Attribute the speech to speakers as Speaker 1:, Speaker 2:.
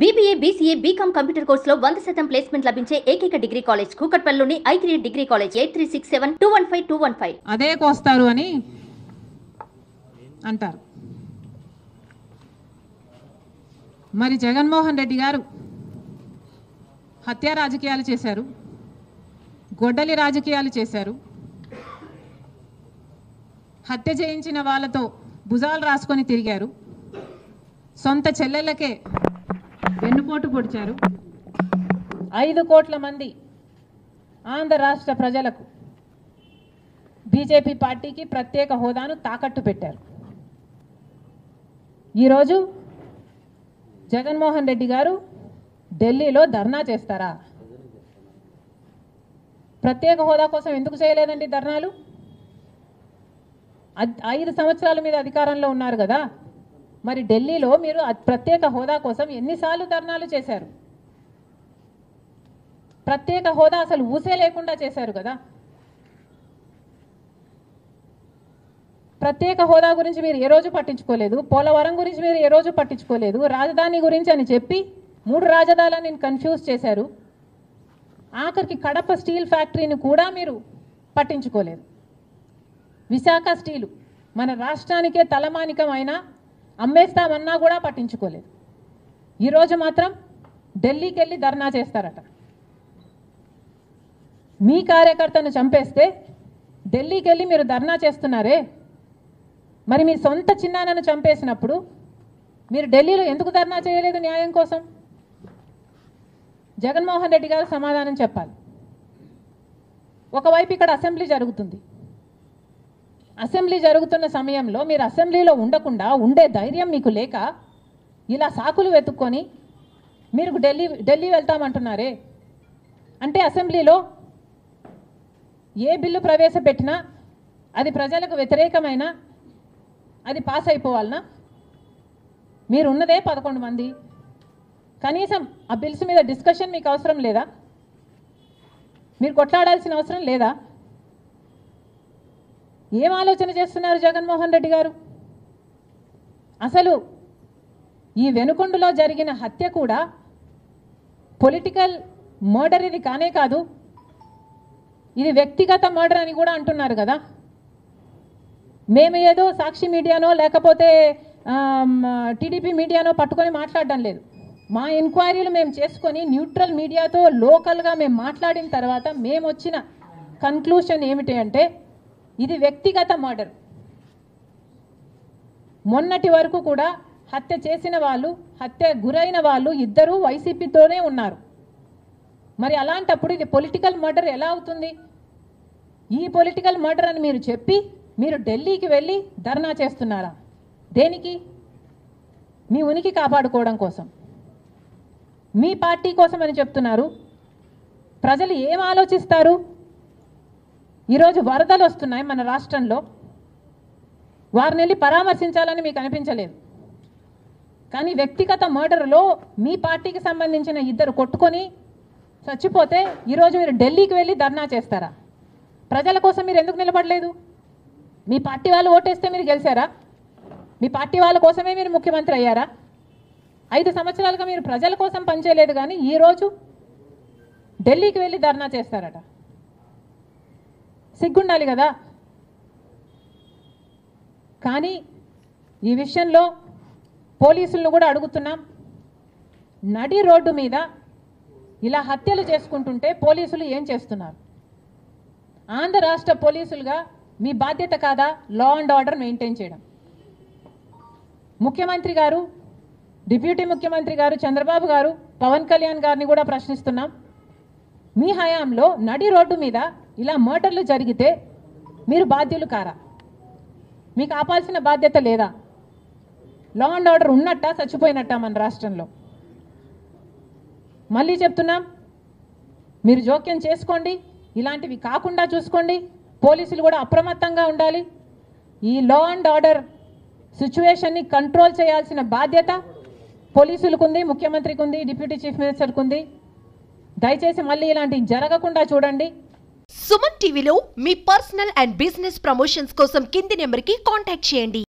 Speaker 1: BBA, BCA, BCom computer కోర్సులో 100% placement లభించే ఏకైక డిగ్రీ కాలేజ్ కూకట్పల్లిలోని I3 డిగ్రీ కాలేజ్ 8367215215.
Speaker 2: అదే కోస్తారు అని అంటారు. మరి జగన్మోహన్ రెడ్డి గారు హత్య రాజకీయాలు చేశారు, గొడ్డలి రాజకీయాలు చేశారు, హత్య చేయించిన వాళ్ళతో భుజాలు రాసుకొని తిరిగారు, సొంత చెల్లెళ్ళకే వెన్నుపోటు పొడిచారు. 5 కోట్ల మంది ఆంధ్ర రాష్ట్ర ప్రజలకు బీజేపీ పార్టీకి ప్రత్యేక హోదాను తాకట్టు పెట్టారు. ఈరోజు జగన్మోహన్ రెడ్డి గారు ఢిల్లీలో ధర్నా చేస్తారా? ప్రత్యేక హోదా కోసం ఎందుకు చేయలేదండి ధర్నాలు? 5 సంవత్సరాల మీద అధికారంలో ఉన్నారు కదా, మరి ఢిల్లీలో మీరు ప్రత్యేక హోదా కోసం ఎన్నిసార్లు ధర్నాలు చేశారు? ప్రత్యేక హోదా అసలు ఊసే లేకుండా చేశారు కదా. ప్రత్యేక హోదా గురించి మీరు ఏ రోజు పట్టించుకోలేదు, పోలవరం గురించి మీరు ఏ రోజు పట్టించుకోలేదు, రాజధాని గురించి అని చెప్పి 3 రాజధానులను కన్ఫ్యూజ్ చేశారు. ఆఖరికి కడప స్టీల్ ఫ్యాక్టరీని కూడా మీరు పట్టించుకోలేదు. విశాఖ స్టీలు మన రాష్ట్రానికే తలమానికం అయినా అమ్మేస్తామన్నా కూడా పట్టించుకోలేదు. ఈరోజు మాత్రం ఢిల్లీకి వెళ్ళి ధర్నా చేస్తారట. మీ కార్యకర్తను చంపేస్తే ఢిల్లీకి వెళ్ళి మీరు ధర్నా చేస్తున్నారే, మరి మీ సొంత చిన్నాన్నను చంపేసినప్పుడు మీరు ఢిల్లీలో ఎందుకు ధర్నా చేయలేదు న్యాయం కోసం? జగన్మోహన్ రెడ్డి గారు సమాధానం చెప్పాలి. ఒకవైపు ఇక్కడ అసెంబ్లీ జరుగుతుంది. అసెంబ్లీ జరుగుతున్న సమయంలో మీరు అసెంబ్లీలో ఉండకుండా ఉండే ధైర్యం మీకు లేక ఇలా సాకులు వెతుక్కొని మీరు ఢిల్లీ వెళ్తామంటున్నారే. అంటే అసెంబ్లీలో ఏ బిల్లు ప్రవేశపెట్టినా అది ప్రజలకు వ్యతిరేకమైన అది పాస్ అయిపోవాలనా? మీరు ఉన్నదే 11 మంది. కనీసం ఆ బిల్స్ మీద డిస్కషన్ మీకు అవసరం లేదా? మీరు కొట్లాడాల్సిన అవసరం లేదా? ఏం ఆలోచన చేస్తున్నారు జగన్మోహన్ రెడ్డి గారు? అసలు ఈ వెనుకొండలో జరిగిన హత్య కూడా పొలిటికల్ మర్డర్ ఇది కానే కాదు, ఇది వ్యక్తిగత మర్డర్ అని కూడా అంటున్నారు కదా. మేము ఏదో సాక్షి మీడియానో లేకపోతే టీడీపీ మీడియానో పట్టుకొని మాట్లాడడం లేదు. మా ఎంక్వైరీలు మేము చేసుకొని న్యూట్రల్ మీడియాతో లోకల్గా మేము మాట్లాడిన తర్వాత మేము వచ్చిన కన్క్లూషన్ ఏమిటి అంటే ఇది వ్యక్తిగత మర్డర్. మొన్నటి వరకు కూడా హత్య చేసిన వాళ్ళు, హత్య గురైన వాళ్ళు ఇద్దరూ వైసీపీతోనే ఉన్నారు. మరి అలాంటప్పుడు ఇది పొలిటికల్ మర్డర్ ఎలా అవుతుంది? ఈ పొలిటికల్ మర్డర్ అని మీరు చెప్పి మీరు ఢిల్లీకి వెళ్ళి ధర్నా చేస్తున్నారా? దేనికి? మీ ఉనికి కాపాడుకోవడం కోసం, మీ పార్టీ కోసం అని చెప్తున్నారు. ప్రజలు ఏం ఆలోచిస్తారు? ఈరోజు వరదలు వస్తున్నాయి మన రాష్ట్రంలో, వారిని వెళ్ళి పరామర్శించాలని మీకు అనిపించలేదు. కానీ వ్యక్తిగత మర్డర్లో మీ పార్టీకి సంబంధించిన 2 కొట్టుకొని చచ్చిపోతే ఈరోజు మీరు ఢిల్లీకి వెళ్ళి ధర్నా చేస్తారా? ప్రజల కోసం మీరు ఎందుకు నిలబడలేదు? మీ పార్టీ వాళ్ళు ఓటేస్తే మీరు గెలిచారా? మీ పార్టీ వాళ్ళ కోసమే మీరు ముఖ్యమంత్రి అయ్యారా? 5 సంవత్సరాలుగా మీరు ప్రజల కోసం పనిచేయలేదు, కానీ ఈరోజు ఢిల్లీకి వెళ్ళి ధర్నా చేస్తారట. సిగ్గుండాలి కదా. కానీ ఈ విషయంలో పోలీసులను కూడా అడుగుతున్నాం. నడి రోడ్డు మీద ఇలా హత్యలు చేసుకుంటుంటే పోలీసులు ఏం చేస్తున్నారు? ఆంధ్ర రాష్ట్ర పోలీసులుగా మీ బాధ్యత కాదా లా అండ్ ఆర్డర్ మెయింటైన్ చేయడం? ముఖ్యమంత్రి గారు, డిప్యూటీ ముఖ్యమంత్రి గారు చంద్రబాబు గారు, పవన్ కళ్యాణ్ గారిని కూడా ప్రశ్నిస్తున్నాం. మీ హయాంలో నడి రోడ్డు మీద ఇలా మర్డర్లు జరిగితే మీరు బాధ్యులు కారా? మీకు ఆపాల్సిన బాధ్యత లేదా? లా అండ్ ఆర్డర్ ఉన్నట్టా చచ్చిపోయినట్టా మన రాష్ట్రంలో? మళ్ళీ చెప్తున్నాం, మీరు జోక్యం చేసుకోండి, ఇలాంటివి కాకుండా చూసుకోండి. పోలీసులు కూడా అప్రమత్తంగా ఉండాలి. ఈ లా అండ్ ఆర్డర్ సిచ్యువేషన్ని కంట్రోల్ చేయాల్సిన బాధ్యత పోలీసులకు ఉంది, ముఖ్యమంత్రికి ఉంది, డిప్యూటీ చీఫ్ మినిస్టర్కి ఉంది. దయచేసి మళ్ళీ ఇలాంటివి జరగకుండా చూడండి.
Speaker 3: సుమన్ టీవీలో మీ పర్సనల్ అండ్ బిజినెస్ ప్రమోషన్స్ కోసం కింది నెంబర్కి కాంటాక్ట్ చేయండి.